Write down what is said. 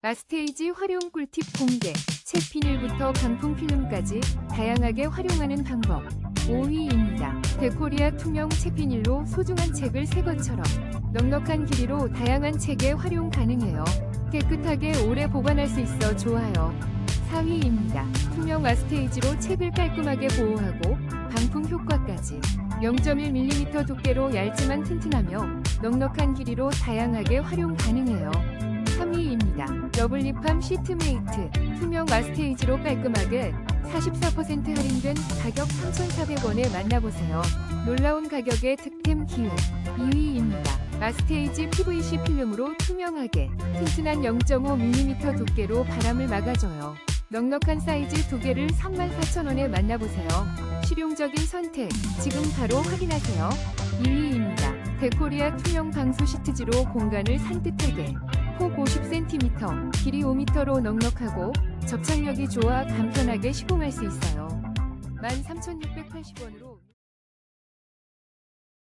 아스테이지 활용 꿀팁 공개. 책 비닐부터 강풍 필름까지 다양하게 활용하는 방법. 5위입니다. 데코리아 투명 책 비닐로 소중한 책을 새 것처럼 넉넉한 길이로 다양한 책에 활용 가능해요. 깨끗하게 오래 보관할 수 있어 좋아요. 4위입니다. 투명 아스테이지로 책을 깔끔하게 보호하고 방풍 효과까지. 0.1mm 두께로 얇지만 튼튼하며 넉넉한 길이로 다양하게 활용 가능해요. 3위입니다. 러블리팜 시트메이트 투명 아스테이지로 깔끔하게 44% 할인된 가격 3,400원에 만나보세요. 놀라운 가격의 득템 기회. 2위입니다. 아스테이지 PVC 필름으로 투명하게 튼튼한 0.5mm 두께로 바람을 막아줘요. 넉넉한 사이즈 2개를 34,000원에 만나보세요. 실용적인 선택, 지금 바로 확인하세요. 2위입니다. 데코리아 투명 방수 시트지로 공간을 산뜻하게 폭 50cm, 길이 5m로 넉넉하고 접착력이 좋아 간편하게 시공할 수 있어요. 13,680원으로